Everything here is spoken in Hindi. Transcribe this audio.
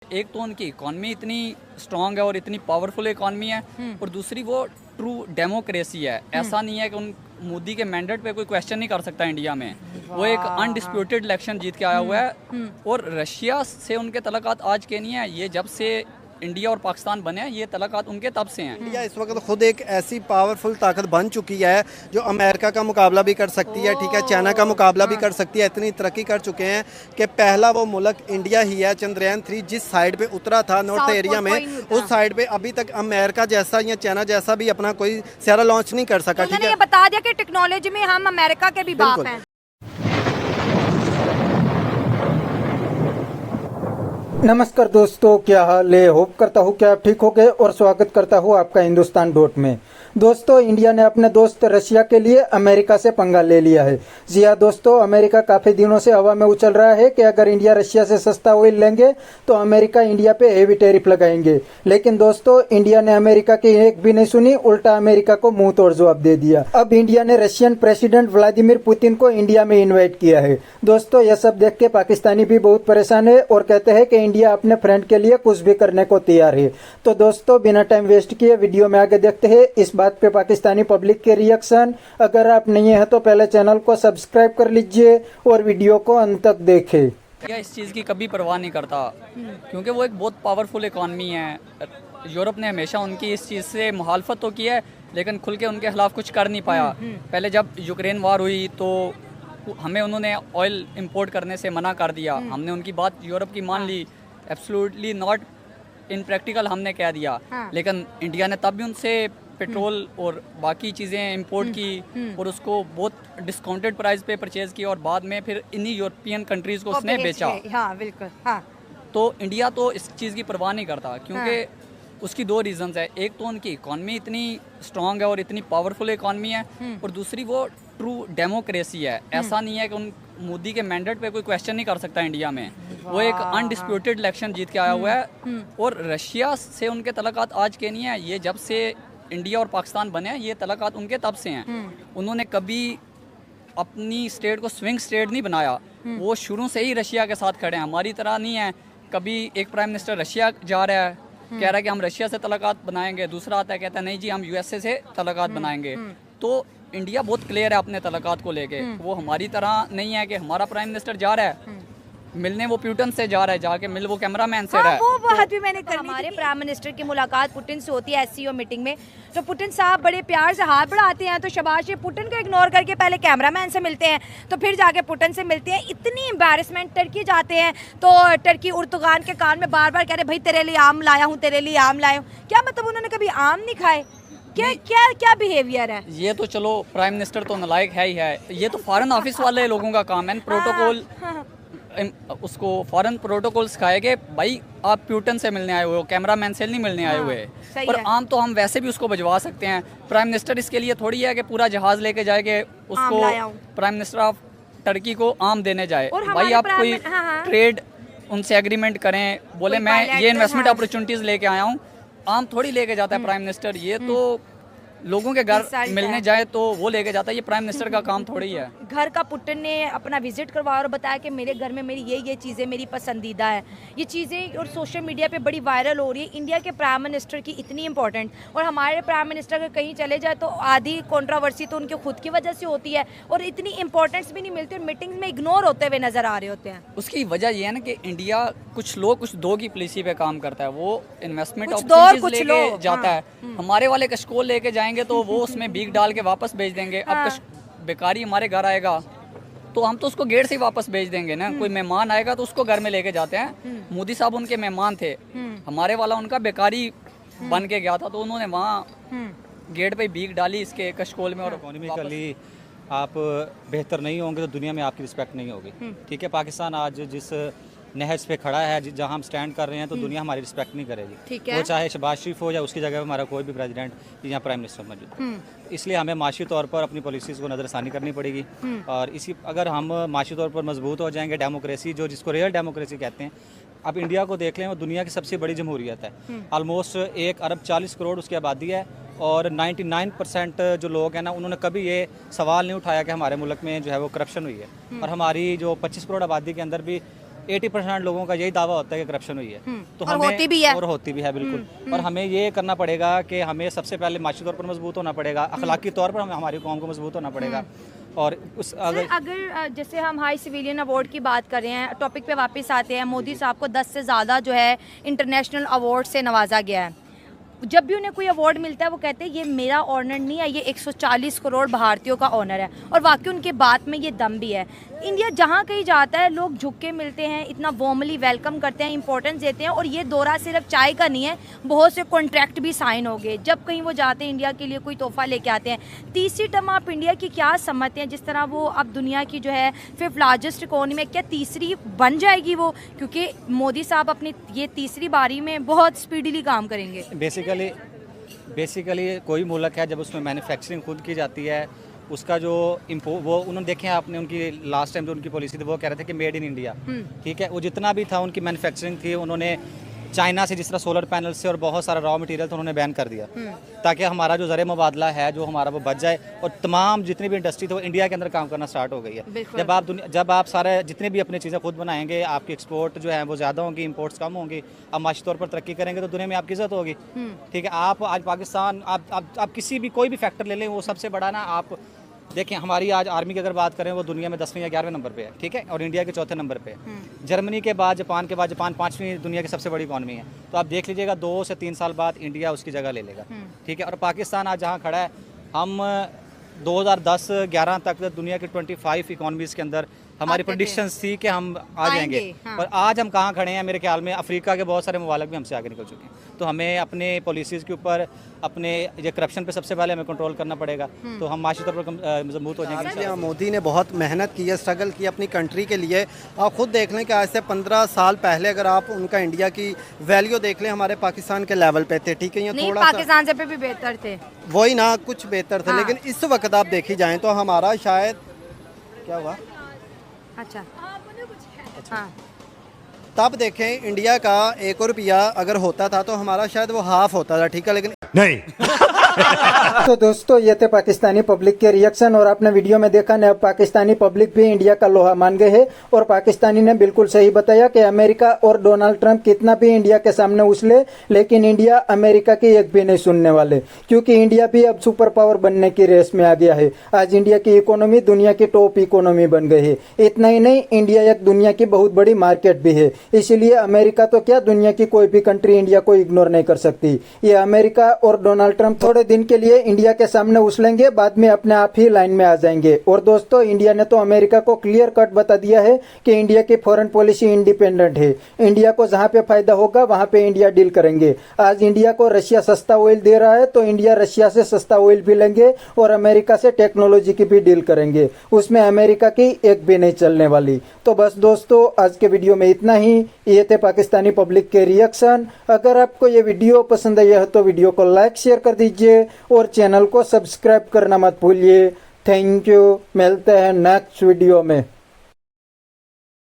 एक तो उनकी इकॉनमी इतनी स्ट्रांग है और इतनी पावरफुल इकॉनमी है, और दूसरी वो ट्रू डेमोक्रेसी है। ऐसा नहीं है कि उन मोदी के मैंडेट पे कोई क्वेश्चन नहीं कर सकता इंडिया में। वो एक अनडिस्प्यूटेड इलेक्शन जीत के आया हुआ है, और रशिया से उनके तल्लुकात आज के नहीं है, ये जब से इंडिया और पाकिस्तान बने हैं ये तल्लुकात उनके तब से हैं। इंडिया इस वक्त खुद एक ऐसी पावरफुल ताकत बन चुकी है जो अमेरिका का मुकाबला भी कर सकती है, ठीक है, चाइना का मुकाबला भी कर सकती है। इतनी तरक्की कर चुके हैं कि पहला वो मुल्क इंडिया ही है चंद्रयान 3 जिस साइड पे उतरा था नॉर्थ एरिया में, उस साइड पे अभी तक अमेरिका जैसा या चाइना जैसा भी अपना कोई सारा लॉन्च नहीं कर सका। ठीक है, ये बता दिया कि टेक्नोलॉजी में हम अमेरिका के भी बाप हैं। नमस्कार दोस्तों, क्या हाल है। होप करता हूँ कि आप ठीक हो गए और स्वागत करता हूँ आपका हिंदुस्तान डॉट में। दोस्तों, इंडिया ने अपने दोस्त रशिया के लिए अमेरिका से पंगा ले लिया है। जी हाँ दोस्तों, अमेरिका काफी दिनों से हवा में उछल रहा है कि अगर इंडिया रशिया से सस्ता ऑयल लेंगे तो अमेरिका इंडिया पे हेवी टैरिफ लगाएंगे। लेकिन दोस्तों, इंडिया ने अमेरिका की एक भी नहीं सुनी, उल्टा अमेरिका को मुंह तोड़ जवाब दे दिया। अब इंडिया ने रशियन प्रेसिडेंट व्लादिमीर पुतिन को इंडिया में इन्वाइट किया है। दोस्तों, यह सब देख के पाकिस्तानी भी बहुत परेशान है और कहते हैं कि इंडिया अपने फ्रेंड के लिए कुछ भी करने को तैयार है। तो दोस्तों, बिना टाइम वेस्ट किए वीडियो में आगे देखते हैं इस बात पे पाकिस्तानी पब्लिक के रिएक्शन। अगर आप नहीं है तो पहले चैनल को सब्सक्राइब कर लीजिए और वीडियो को अंत तक देखें। या इस चीज़ की कभी परवाह नहीं करता, क्योंकि वो एक बहुत पावरफुल इकॉनमी है। यूरोप ने हमेशा उनकी इस चीज़ से मुखालफत तो की है, लेकिन खुल के उनके खिलाफ कुछ कर नहीं पाया। पहले जब यूक्रेन वार हुई तो हमें उन्होंने ऑयल इंपोर्ट करने से मना कर दिया। हमने उनकी बात यूरोप की मान ली, एब्सोल्युटली नॉट इन प्रैक्टिकल हमने कह दिया। लेकिन इंडिया ने तब भी उनसे पेट्रोल और बाकी चीज़ें इंपोर्ट की और उसको बहुत डिस्काउंटेड प्राइस पे परचेज की, और बाद में फिर इन्हीं यूरोपियन कंट्रीज़ को उसने बेचा। हाँ, बिल्कुल। हाँ। तो इंडिया तो इस चीज़ की परवाह नहीं करता, क्योंकि उसकी दो रीजंस है। एक तो उनकी इकॉनमी इतनी स्ट्रांग है और इतनी पावरफुल इकॉनमी है, और दूसरी वो ट्रू डेमोक्रेसी है। ऐसा नहीं है कि उन मोदी के मैंडेट पे कोई क्वेश्चन नहीं कर सकता इंडिया में। वो एक अनडिस्प्यूटेड इलेक्शन जीत के आया हुआ है, और रशिया से उनके तल्लुकात आज के नहीं है, ये जब से इंडिया और पाकिस्तान बने हैं ये तल्लुकात उनके तब से हैं। उन्होंने कभी अपनी स्टेट को स्विंग स्टेट नहीं बनाया, वो शुरू से ही रशिया के साथ खड़े हैं। हमारी तरह नहीं है, कभी एक प्राइम मिनिस्टर रशिया जा रहा है, कह रहा है कि हम रशिया से तल्लुकात बनाएंगे, दूसरा आता है कहता है नहीं जी हम यूएसए से तल्लुकात बनाएंगे। तो इंडिया बहुत क्लियर है अपने तल्लुकात को लेके। वो हमारी तरह नहीं है कि हमारा प्राइम मिनिस्टर जा रहा है मिलने, वो प्यूटन से जा रहा है, जाके मिल वो कैमरामैन से रहा है। वो बात भी मैंने कर हमारे प्राइम मिनिस्टर की मुलाकात पुतिन से होती है एससीओ मीटिंग में, तो पुतिन साहब बड़े प्यार से हाथ बढ़ाते हैं, तो शाबाश, ये पुतिन को इग्नोर करके पहले कैमरामैन से मिलते हैं, तो फिर जाके पुतिन से मिलते हैं। इतनी एम्बैरेसमेंट। टर्की जाते हैं तो टर्की उर्दुगान के कान में बार बार कह रहे भाई तेरे लिए आम लाया हूँ, तेरे लिए आम लाया हूँ। क्या मतलब उन्होंने कभी आम नहीं खाए? क्या क्या क्या बिहेवियर है ये? तो चलो प्राइम मिनिस्टर तो नालायक है ही है, ये तो फॉरेन ऑफिस वाले लोगों का काम है। प्रोटोकॉल उसको फॉरेन प्रोटोकॉल सिखाए गए, भाई आप प्यूटन से मिलने आए हुए हो, कैमरामैन से नहीं मिलने आए हुए। पर आम तो हम वैसे भी उसको भिजवा सकते हैं। प्राइम मिनिस्टर इसके लिए थोड़ी है कि पूरा जहाज लेके जाए कि उसको प्राइम मिनिस्टर ऑफ टर्की को आम देने जाए। भाई आप कोई ट्रेड उनसे एग्रीमेंट करें, बोले मैं ये इन्वेस्टमेंट अपॉर्चुनिटीज लेके आया हूँ, आम थोड़ी लेके जाता है प्राइम मिनिस्टर। ये तो लोगों के घर मिलने जाए तो वो लेके जाता है, ये प्राइम मिनिस्टर का काम थोड़ी है। घर का पुतिन ने अपना विजिट करवाया और बताया कि मेरे घर में मेरी ये चीज़ें मेरी पसंदीदा है, ये चीज़ें और सोशल मीडिया पे बड़ी वायरल हो रही है। इंडिया के प्राइम मिनिस्टर की इतनी इंपॉर्टेंट, और हमारे प्राइम मिनिस्टर अगर कहीं चले जाए तो आधी कंट्रोवर्सी तो उनके खुद की वजह से होती है, और इतनी इंपॉर्टेंस भी नहीं मिलती, और मीटिंग्स में इग्नोर होते हुए नजर आ रहे होते हैं। उसकी वजह यह है ना कि इंडिया कुछ लोग कुछ दो की पॉलिसी पे काम करता है, वो इन्वेस्टमेंट अपॉर्चुनिटीज लेके जाता है। हमारे वाले कशकोल लेके जाएंगे तो वो उसमें बीक डाल के वापस भेज देंगे। अब बेकारी हमारे घर आएगा तो हम तो उसको गेट से ही वापस भेज देंगे ना। कोई मेहमान आएगा तो उसको घर में लेके जाते हैं। मोदी साहब उनके मेहमान थे, हमारे वाला उनका बेकारी बन के गया था, तो उन्होंने वहाँ गेट पे भीख डाली इसके कशकोल में। और इकोनॉमिकली आप बेहतर नहीं होंगे तो दुनिया में आपकी रिस्पेक्ट नहीं होगी। ठीक है, पाकिस्तान आज जिस नहज पे खड़ा है, जहाँ हम स्टैंड कर रहे हैं, तो दुनिया हमारी रिस्पेक्ट नहीं करेगी। वो चाहे शहबाज शरीफ हो या उसकी जगह हमारा कोई भी प्रेसिडेंट या प्राइम मिनिस्टर मौजूद। इसलिए हमें माशी तौर पर अपनी पॉलिसीज़ को नज़रसानी करनी पड़ेगी, और इसी अगर हम माशी तौर पर मजबूत हो जाएंगे, डेमोक्रेसी जो जिसको रियल डेमोक्रेसी कहते हैं, अब इंडिया को देख लें, वो दुनिया की सबसे बड़ी जमहूरियत है। ऑलमोस्ट 1 अरब 40 करोड़ उसकी आबादी है, और 99% जो लोग हैं ना, उन्होंने कभी ये सवाल नहीं उठाया कि हमारे मुल्क में जो है वो करप्शन हुई है। और हमारी जो 25 करोड़ आबादी के अंदर भी 80% लोगों का यही दावा होता है कि करप्शन हुई है। तो और हमें होती भी है। और होती भी है बिल्कुल। और हमें ये करना पड़ेगा कि हमें सबसे पहले माशी तौर पर मजबूत होना पड़ेगा, अखलाकी तौर पर हमें हमारी कौम को मजबूत होना पड़ेगा। और उस अगर जैसे हम हाई सिविलियन अवार्ड की बात कर रहे हैं, टॉपिक पे वापस आते हैं, मोदी साहब को 10 से ज़्यादा जो है इंटरनेशनल अवार्ड से नवाजा गया है। जब भी उन्हें कोई अवार्ड मिलता है वो कहते हैं ये मेरा ऑनर नहीं है, ये 140 करोड़ भारतीयों का ऑनर है। और वाकई उनके बात में ये दम भी है। इंडिया जहाँ कहीं जाता है लोग झुक के मिलते हैं, इतना वार्मली वेलकम करते हैं, इंपॉर्टेंस देते हैं। और ये दौरा सिर्फ चाय का नहीं है, बहुत से कॉन्ट्रैक्ट भी साइन हो गए। जब कहीं वो जाते हैं इंडिया के लिए कोई तोहफा लेके आते हैं। तीसरी टर्म आप इंडिया की क्या समझते हैं, जिस तरह वो अब दुनिया की जो है 5th लार्जेस्ट इकोनॉमी है, क्या तीसरी बन जाएगी वो? क्योंकि मोदी साहब अपनी ये तीसरी बारी में बहुत स्पीडीली काम करेंगे। बेसिकली कोई मुल्क है जब उसमें मैन्युफैक्चरिंग खुद की जाती है, उसका जो वो उन्होंने देखे हैं आपने, उनकी लास्ट टाइम जो उनकी पॉलिसी थी वो कह रहे थे कि मेड इन इंडिया, ठीक है। वो जितना भी था उनकी मैन्युफैक्चरिंग थी, उन्होंने चाइना से जिस तरह सोलर पैनल से और बहुत सारा रॉ मटेरियल तो उन्होंने बैन कर दिया, ताकि हमारा जो ज़र मुबादला है जो हमारा वो बच जाए। और तमाम जितनी भी इंडस्ट्री थी वो इंडिया के अंदर काम करना स्टार्ट हो गई है। जब आप सारे जितने भी अपनी चीज़ें खुद बनाएंगे, आपकी एक्सपोर्ट जो है वो ज़्यादा होंगी, इंपोर्ट्स कम होंगी, आप माशी तौर पर तरक्की करेंगे तो दुनिया में आपकी इज्जत होगी, ठीक है। आप आज पाकिस्तान आप किसी भी कोई भी फैक्टर ले लें, वो सबसे बड़ा ना, आप देखें हमारी आज आर्मी की अगर बात करें वो दुनिया में 10वें या 11वें नंबर पे है, ठीक है। और इंडिया के 4थे नंबर पे है। जर्मनी के बाद जापान 5वीं दुनिया की सबसे बड़ी इकॉनमी है। तो आप देख लीजिएगा 2 से 3 साल बाद इंडिया उसकी जगह ले लेगा, ठीक है। और पाकिस्तान आज जहाँ खड़ा है, हम 2010-11 तक दुनिया की 25 इकॉनमीज़ के अंदर हमारी प्रेडिक्शंस थी कि हम आ जाएंगे। और आज हम कहाँ खड़े हैं, मेरे ख्याल में अफ्रीका के बहुत सारे ममालिक भी हमसे आगे निकल चुके हैं। तो हमें अपने पॉलिसीज़ के ऊपर, अपने ये करप्शन पे सबसे पहले हमें कंट्रोल करना पड़ेगा, तो हम माशी तौर पर मजबूत हो जाएंगे। मोदी ने बहुत मेहनत की है, स्ट्रगल की अपनी कंट्री के लिए। आप खुद देख लें कि आज से 15 साल पहले अगर आप उनका इंडिया की वैल्यू देख लें, हमारे पाकिस्तान के लेवल पे थे, ठीक है। ये नहीं, थोड़ा पाकिस्तान से भी बेहतर थे, वही ना, कुछ बेहतर थे। लेकिन इस वक्त आप देखी जाएँ तो हमारा शायद क्या हुआ, अच्छा हाँ, तब देखें इंडिया का 1 रुपया अगर होता था तो हमारा शायद वो हाफ होता था, ठीक है। लेकिन नहीं तो दोस्तों ये थे पाकिस्तानी पब्लिक के रिएक्शन। और आपने वीडियो में देखा ना, पाकिस्तानी पब्लिक भी इंडिया का लोहा मान गए है। और पाकिस्तानी ने बिल्कुल सही बताया कि अमेरिका और डोनाल्ड ट्रंप कितना भी इंडिया के सामने उछले, लेकिन इंडिया अमेरिका की एक भी नहीं सुनने वाले, क्योंकि इंडिया भी अब सुपर पावर बनने की रेस में आ गया है। आज इंडिया की इकोनॉमी दुनिया की टॉप इकोनॉमी बन गई है। इतना ही नहीं, इंडिया एक दुनिया की बहुत बड़ी मार्केट भी है। इसीलिए अमेरिका तो क्या, दुनिया की कोई भी कंट्री इंडिया को इग्नोर नहीं कर सकती। ये अमेरिका और डोनाल्ड ट्रंप थोड़े दिन के लिए इंडिया के सामने उछलेंगे, बाद में अपने आप ही लाइन में आ जाएंगे। और दोस्तों इंडिया ने तो अमेरिका को क्लियर कट बता दिया है कि इंडिया की फॉरेन पॉलिसी इंडिपेंडेंट है। इंडिया को जहां पे फायदा होगा वहां पे इंडिया डील करेंगे। आज इंडिया को रशिया सस्ता ऑयल दे रहा है तो इंडिया रशिया से सस्ता ऑयल भी लेंगे और अमेरिका से टेक्नोलॉजी की भी डील करेंगे। उसमें अमेरिका की एक भी नहीं चलने वाली। तो बस दोस्तों आज के वीडियो में इतना ही। ये थे पाकिस्तानी पब्लिक के रिएक्शन। अगर आपको ये वीडियो पसंद आई है तो वीडियो को लाइक शेयर कर दीजिए और चैनल को सब्सक्राइब करना मत भूलिए। थैंक यू, मिलते हैं नेक्स्ट वीडियो में।